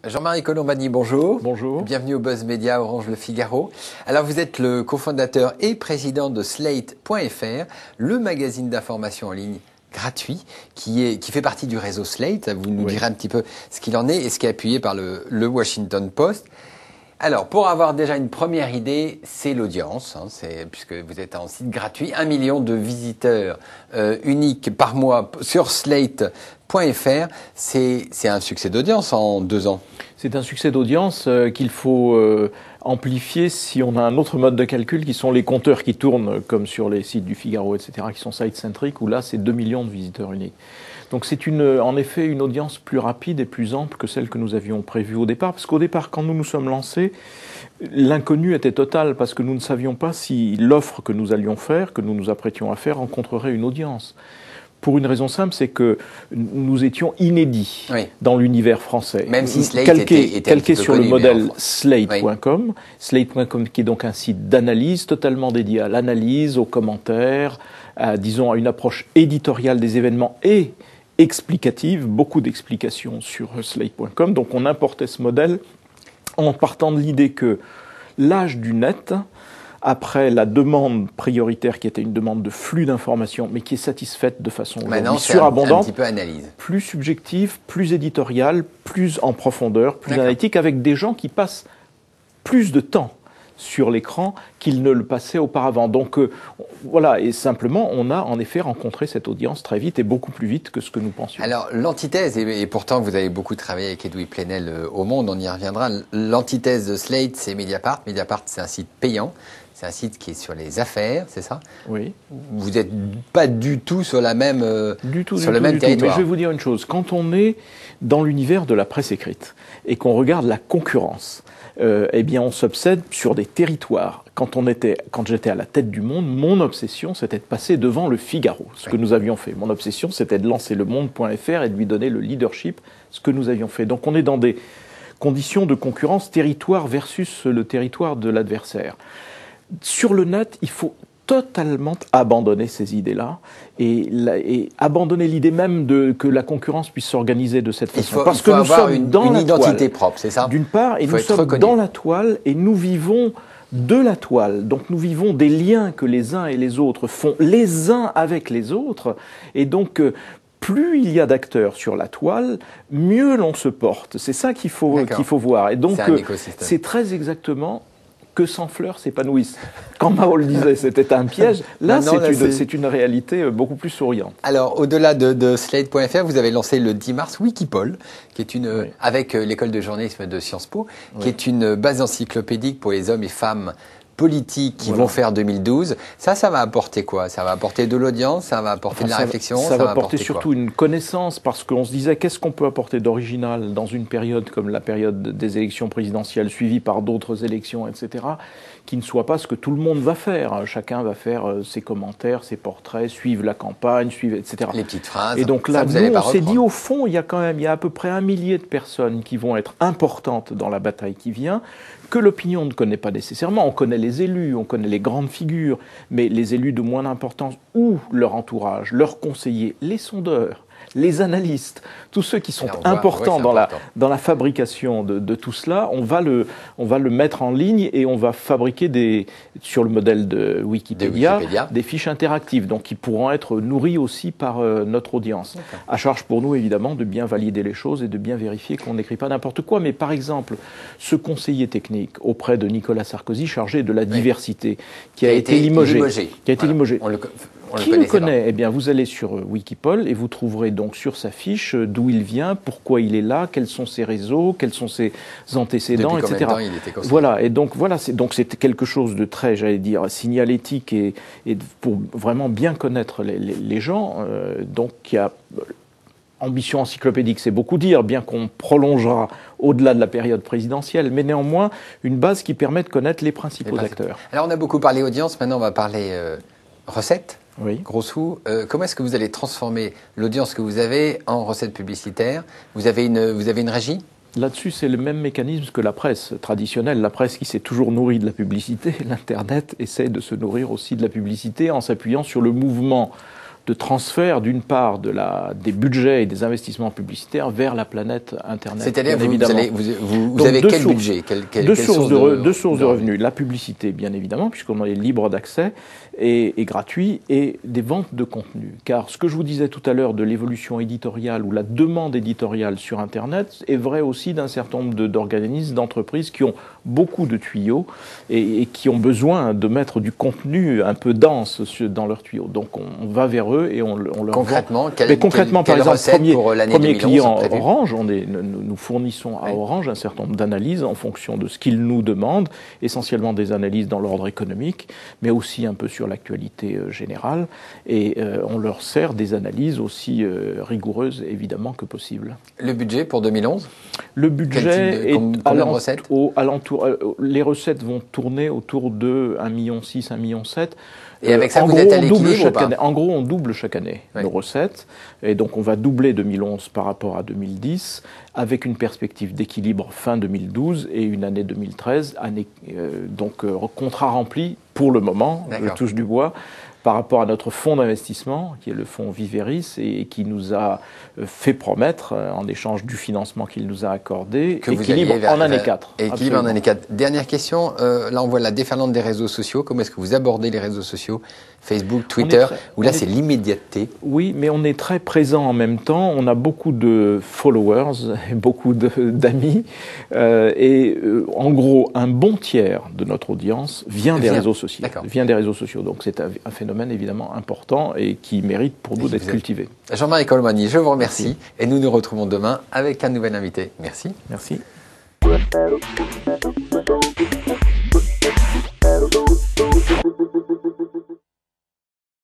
Jean-Marie Colombani, bonjour. Bonjour. Bienvenue au Buzz Média Orange Le Figaro. Alors vous êtes le cofondateur et président de Slate.fr, le magazine d'information en ligne gratuit qui fait partie du réseau Slate. Vous nous direz un petit peu ce qu'il en est et ce qui est appuyé par le Washington Post. Alors, pour avoir déjà une première idée, c'est l'audience, puisque vous êtes en site gratuit, 1 million de visiteurs uniques par mois sur Slate.fr. C'est un succès d'audience en 2 ans. C'est un succès d'audience qu'il faut amplifier si on a un autre mode de calcul qui sont les compteurs qui tournent, comme sur les sites du Figaro, etc., qui sont site-centriques, où là, c'est 2 millions de visiteurs uniques. Donc c'est en effet une audience plus rapide et plus ample que celle que nous avions prévue au départ. Parce qu'au départ, quand nous nous sommes lancés, l'inconnu était total parce que nous ne savions pas si l'offre que nous allions faire, que nous nous apprêtions à faire, rencontrerait une audience. Pour une raison simple, c'est que nous étions inédits dans l'univers français. Même si Slate calqué sur connu, le modèle Slate.com, Slate.com qui est donc un site d'analyse totalement dédié à l'analyse, aux commentaires, à une approche éditoriale des événements et explicative, beaucoup d'explications sur Slate.com. Donc on importait ce modèle en partant de l'idée que l'âge du net, après la demande prioritaire qui était une demande de flux d'informations, mais qui est satisfaite de façon surabondante, un petit peu analyse, plus subjective, plus éditoriale, plus en profondeur, plus analytique, avec des gens qui passent plus de temps sur l'écran qu'ils ne le passaient auparavant. Donc voilà, et simplement, on a en effet rencontré cette audience très vite et beaucoup plus vite que ce que nous pensions. Alors l'antithèse, et pourtant vous avez beaucoup travaillé avec Edoui Plenel au Monde, on y reviendra, l'antithèse de Slate, c'est Mediapart. Mediapart, c'est un site payant. C'est un site qui est sur les affaires, c'est ça? Oui. Vous n'êtes pas du tout sur la même territoire. Mais je vais vous dire une chose. Quand on est dans l'univers de la presse écrite et qu'on regarde la concurrence, eh bien, on s'obsède sur des territoires. Quand j'étais à la tête du Monde, mon obsession, c'était de passer devant le Figaro, ce que nous avions fait. Mon obsession, c'était de lancer le Monde.fr et de lui donner le leadership, ce que nous avions fait. Donc, on est dans des conditions de concurrence territoire versus le territoire de l'adversaire. Sur le net, il faut totalement abandonner ces idées-là et abandonner l'idée même que la concurrence puisse s'organiser de cette façon. Parce que nous sommes dans une identité propre, c'est ça? D'une part, et nous sommes dans la toile et nous vivons de la toile. Donc nous vivons des liens que les uns et les autres font les uns avec les autres. Et donc plus il y a d'acteurs sur la toile, mieux l'on se porte. C'est ça qu'il faut voir. Et donc c'est très exactement que sans fleurs s'épanouissent. Quand Mao le disait, c'était un piège. Là, c'est une réalité beaucoup plus souriante. Alors, au-delà de Slate.fr, vous avez lancé le 10 mars Wikipol, qui est avec l'école de journalisme de Sciences Po, qui est une base encyclopédique pour les hommes et femmes politiques qui vont faire 2012. Ça va apporter quoi? Ça va apporter de l'audience, ça va apporter de la réflexion, ça va apporter surtout une connaissance, parce qu'on se disait qu'est-ce qu'on peut apporter d'original dans une période comme la période des élections présidentielles suivies par d'autres élections, etc., qui ne soit pas ce que tout le monde va faire. Chacun va faire ses commentaires, ses portraits, suivre la campagne, etc. Les petites phrases. Et donc là, nous, on s'est dit, au fond, il y a à peu près 1 millier de personnes qui vont être importantes dans la bataille qui vient, que l'opinion ne connaît pas nécessairement. On connaît les élus, on connaît les grandes figures, mais les élus de moins d'importance ou leur entourage, leurs conseillers, les sondeurs, les analystes, tous ceux qui sont importants dans la fabrication de tout cela, on va le mettre en ligne et on va fabriquer sur le modèle de Wikipédia, des fiches interactives, donc qui pourront être nourries aussi par notre audience. À charge pour nous, évidemment, de bien valider les choses et de bien vérifier qu'on n'écrit pas n'importe quoi. Mais par exemple, ce conseiller technique auprès de Nicolas Sarkozy, chargé de la diversité, qui a été limogé. Qui le connaît? Eh bien, vous allez sur Wikipol et vous trouverez donc sur sa fiche d'où il vient, pourquoi il est là, quels sont ses réseaux, quels sont ses antécédents, etc. Depuis combien de temps il était conseiller? Voilà, et donc c'est quelque chose de très, j'allais dire, signalétique et pour vraiment bien connaître les gens. Donc il y a ambition encyclopédique, c'est beaucoup dire, bien qu'on prolongera au-delà de la période présidentielle, mais néanmoins une base qui permet de connaître les principaux acteurs. Alors on a beaucoup parlé audience, maintenant on va parler recettes. Oui. Gros sous. Comment est-ce que vous allez transformer l'audience que vous avez en recettes publicitaires? Vous avez une régie? Là-dessus, c'est le même mécanisme que la presse traditionnelle. La presse qui s'est toujours nourrie de la publicité, l'Internet essaie de se nourrir aussi de la publicité en s'appuyant sur le mouvement de transfert d'une part des budgets et des investissements publicitaires vers la planète Internet. C'est-à-dire vous avez quel budget, deux sources de revenus. La publicité, bien évidemment, puisqu'on est libre d'accès et gratuit, et des ventes de contenu. Car ce que je vous disais tout à l'heure de l'évolution éditoriale ou la demande éditoriale sur Internet est vrai aussi d'un certain nombre d'organismes, d'entreprises qui ont beaucoup de tuyaux et qui ont besoin de mettre du contenu un peu dense dans leurs tuyaux. Donc on va vers eux et on leur concrètement, vend. Concrètement, par exemple, premier client prévu. Orange, nous fournissons à Orange un certain nombre d'analyses en fonction de ce qu'ils nous demandent, essentiellement des analyses dans l'ordre économique, mais aussi un peu sur l'actualité générale, et on leur sert des analyses aussi rigoureuses, évidemment, que possible. Le budget pour 2011 ? Le budget combien de recettes ? Les recettes vont tourner autour de 1,6 million, 1,7 million. Et avec ça, vous êtes à l'équilibre ou pas ? En gros, on double chaque année nos recettes. Et donc, on va doubler 2011 par rapport à 2010, avec une perspective d'équilibre fin 2012 et une année 2013. Contrat rempli pour le moment, je touche du bois, par rapport à notre fonds d'investissement, qui est le fonds Viveris, et qui nous a fait promettre, en échange du financement qu'il nous a accordé, équilibre en année 4. Équilibre en année 4. Dernière question, là on voit la déferlante des réseaux sociaux. Comment est-ce que vous abordez les réseaux sociaux ? Facebook, Twitter, où là c'est l'immédiateté. Oui, mais on est très présent en même temps. On a beaucoup de followers, beaucoup d'amis. En gros, un bon tiers de notre audience vient des réseaux sociaux. Donc c'est un phénomène évidemment important et qui mérite pour nous d'être cultivé. Jean-Marie Colomani, je vous remercie. Et nous nous retrouvons demain avec un nouvel invité. Merci. Merci.